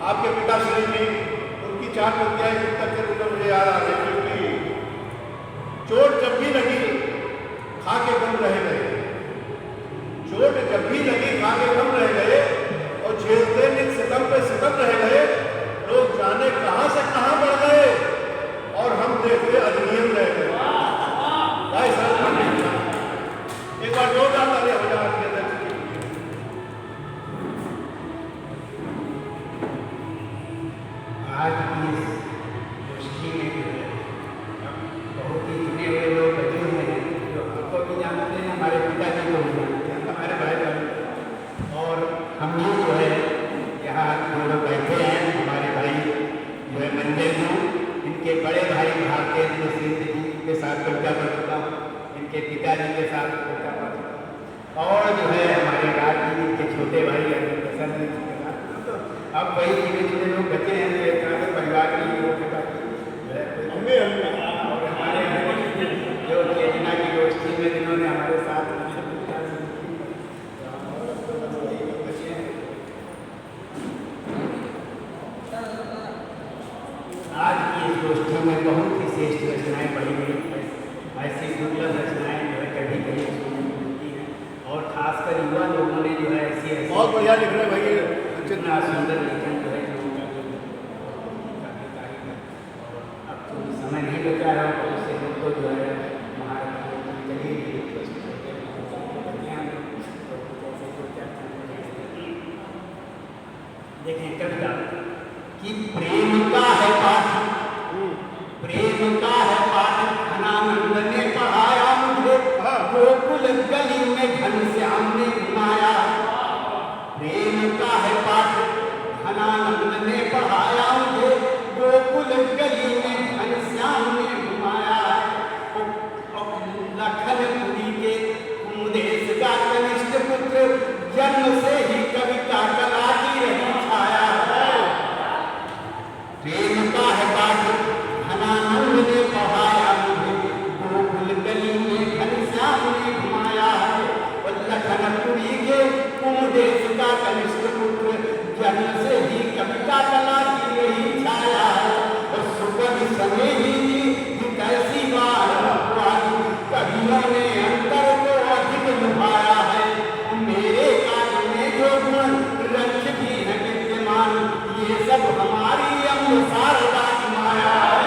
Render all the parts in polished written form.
आपके पिताश्री जी, उनकी 4 पंक्तियां तक के रूप में मुझे याद आ रही थी। चोट जब भी लगी खा के गम रह गए, चोट जब भी लगी खा के गम रह गए, और झेलते नित सितम पे सितम रह गए। लोग जाने कहां से कहां बढ़ गए, और हम देखते अधिनियम रह गए। भाई साहब एक बार जोरदार तालियां हो जाए आपके अध्यक्ष के लिए। आज की गोष्ठी में बहुत ही जुड़े हुए लोग बैठे हुए हैं, जो हमको भी जानते हैं, हमारे पिताजी को भी जानते हैं, हमारे भाई बहन, और हम लोग जो है यहाँ जो लोग बैठे हैं, हमारे भाई जो है मंदिर में, इनके बड़े भाई भारतेंद्र सिंह जी के साथ कविता पढ़ चुका हूँ, इनके पिताजी के साथ कविता पढ़ चुका हूँ, और जो है हमारे राज जी के छोटे भाई प्रसन्न जी के साथ। तो अब वही धीरे धीरे लोग बचे हैं, एक तरह से परिवार के लोग के बाकी और हमारे जो चेतना की गोष्ठी में जिन्होंने हमारे साथ आज की इस गोष्ठी में बहुत ही श्रेष्ठ रचनाएं पढ़ी गई। ऐसी दुर्लभ रचनाएं जो है कभी कभी सुनने को मिलती हैं, और खासकर युवा लोगों ने जो है ऐसी बहुत बढ़िया लिख रहे भाई, इतना सुंदर लेखन जो है लोगों का अब तो समय नहीं बचा है, और उससे हमको जो है देखें कविता कि प्रेम का है पाठ, प्रेम का है पाठ, घनानंद ने पढ़ाया मुझे, गोकुल गली में घनश्याम ने घुमाया। प्रेम का है पाठ, घनानंद ने पढ़ाया मुझे, गोकुल गली में घनश्याम ने घुमाया। लखनपुरी के कुमुदेश का कनिष्ठ पुत्र, जन्म से ही कविता कला की रही छाया है। प्रेम का है पाठ, घनानंद ने पढ़ाया मुझे, गोकुल गली में घनश्याम ने घुमाया है। और लखनपुरी के कुमुदेश का कनिष्ठ पुत्र, जन्म से ही कविता कला की रही छाया है। और सुगम समय ही कैसी बात, कवियों ने अंतर को अधिक लुभाया है। मेरे कार्य में जो गुण रंग भी है विद्यमान, ये सब हमारी अम्ब शारदा की माया है।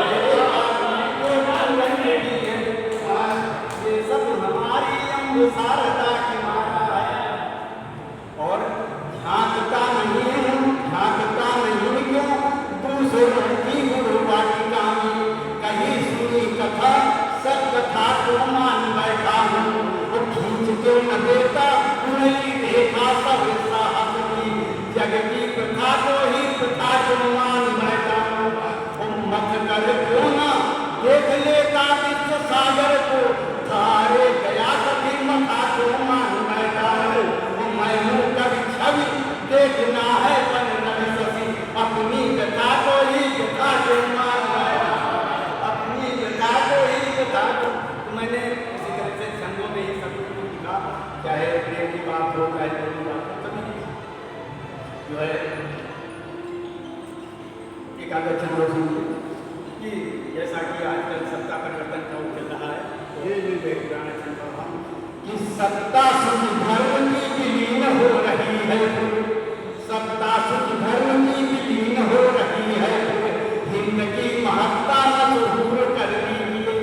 मेरे कार्य में जो गुण रंग भी है विद्यमान, ये सब हमारी अम्ब शारदा की माया है। और झांकता नहीं हूँ, झांकता नहीं क्यों दूसरों की गुरुवाटिका में, कहीं सुनी कथा सब कथा को मान बैठा हूँ। वो खींच के न देता नहीं देखा सब साहस की, जग की प्रथा को ही प्रथा को मान बैठा हूँ। वो मत कर क्यों ना देख लेता विश्व सागर को, थारे गया कभी मथा को मान बैठा हूँ। वो मैं हूँ कभी छवि देखना है बन रवि शशि, अपनी व्यथा को ही व्यथा को मान बैठा, अपनी व्यथा को ही व्यथा को। तो मैंने इसी तरह से छंदों में ही सब कुछ लिखा, चाहे प्रेम की बात हो, चाहे प्रेम की बात हो, तभी जो है एक आधा छंदों से कि जैसा कि आजकल सत्ता परिवर्तन का चल रहा है, ये पुराना छंद रहा कि सत्ता सुख धर्म की विलीन हो रही है, सत्ता सुख धर्म की विलीन हो रही है। हिंद की महत्ता मशहूर कर दीजिए,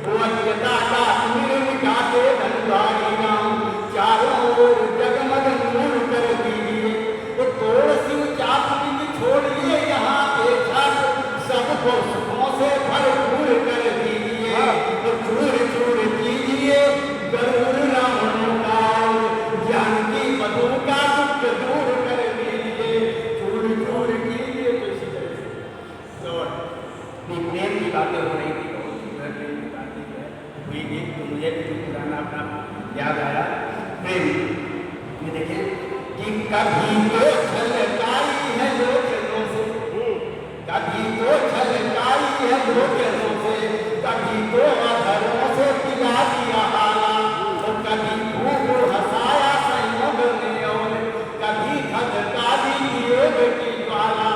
वज्रता का मिटा के धनवारी राम, चारों ओर जगमग नूर कर दीजिए। वो तोड़ सिंह चाप भी छोड़िए यहाँ पे छाप, सबको सुखों से भरपूर कर दीजिए। तो चूर चूर कीजिए गरुड़ रावणों का, जानकी मधु का दुख दूर कर दीजिए। चूर चूर कीजिए। तो इसी तरह से और प्रेम की बातें हो रही थी, बहुत ही प्रेम की बातें जो है हुई थी, तो मुझे भी पुराना अपना याद आया प्रेम में। देखें कि कभी तो छलकाई है लोचनों से, कभी तो छलकाई है लोचनों से, कभी तो अधरों से पिला दिया हाला, तो कभी खूब हंसाया संयोग में, और कभी धधका दी योग की ज्वाला।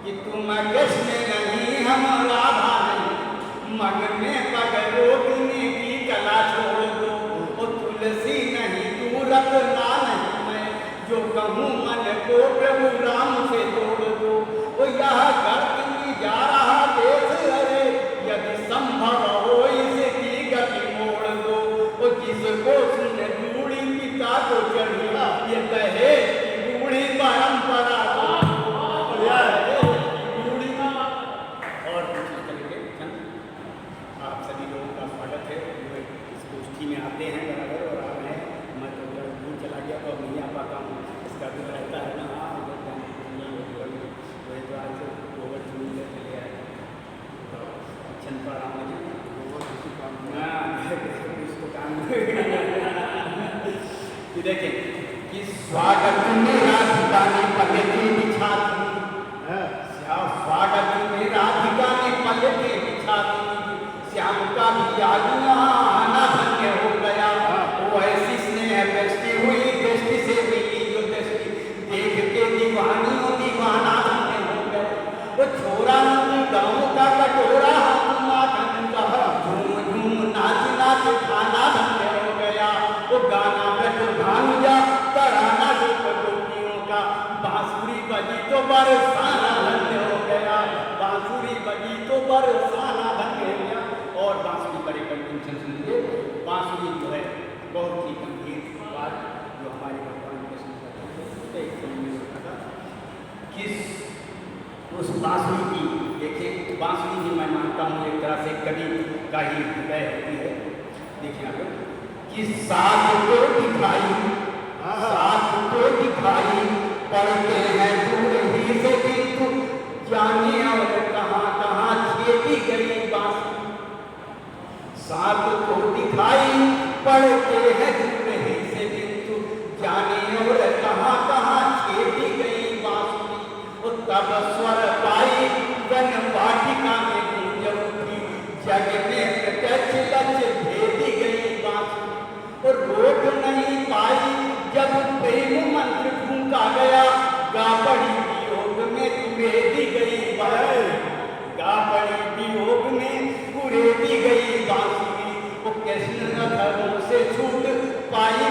कि तुम कृष्ण नहीं हम राधा नहीं, मग में पग रोकने की कला छोड़ दो। ओ तुलसी नहीं तू रत्ना नहीं मैं, जो कहूँ मन को प्रभु राम से जोड़ दो। ओ यह गर्त में जा रहा देश हरे, यदि संभव हो इसकी गति मोड़ दो। ओ जिसको सुन बूढ़ी पिता को चढ़ी, ये कहे कि बूढ़ी परंपरा को बूढ़ी। और कुछ करेंगे आप सभी लोगों का स्वागत है, जो इस गोष्ठी में आते हैं बराबर और आ रहे हैं। मैं तो दूर चला गया तो नहीं आ पाता हूँ, इसका दुख रहता है ना। वही तो आज गोबर चुनी ले चले आए छन पर आम इसको काम देखें कि स्वागत में राधिका ने पलके बिछा दी, स्वागत में राधिका ने पलके बिछा दी, श्याम का भी आना धन्य हो गया। वो ऐसी स्नेह दृष्टि हुई, दृष्टि से मिली जो दृष्टि, देख के दीवानियों दीवाना धन्य हो गया। वो छोरा गाँव का कटोरा माखन का, झूम झूम नाच नाच खाना धन्य हो गया। वो गाना बैठ भानुजा तराना रूप गोपियों का, बांसुरी बजी तो बरसाना धन्य हो गया, बांसुरी बजी तो बरसाना धन्य हो गया। और बांसुरी पर एक कंटेंशन सुनिए, बांसुरी जो है बहुत ही गंभीर बात जो हमारे भगवान कृष्ण का एक समय में होता था। किस उस बांसुरी की देखिए, बांसुरी भी मैं मानता हूँ एक तरह से कवि का ही हृदय होती है। देखिए आप कि साथ तो दिखाई, साथ तो दिखाई पड़ते हैं दूर ही से, किंतु जाने और कहाँ कहाँ छेड़ी गई बांसुरी। साथ तो दिखाई पड़ते हैं दूर ही से, किंतु जाने और कहाँ कहाँ छेड़ी गई बांसुरी। तब स्वर पाई वन वाटिका में गूंज उठी, जग में प्रत्यक्ष लक्ष्य भेदी गई बांसुरी। और रोक नहीं पाई जब प्रेम मंत्र फूंका गया, गा पड़ी वियोग में कुरेदी गई बांसुरी, गा पड़ी वियोग में कुरेदी गई बांसुरी। वो कृष्ण अधरों से छूट पाई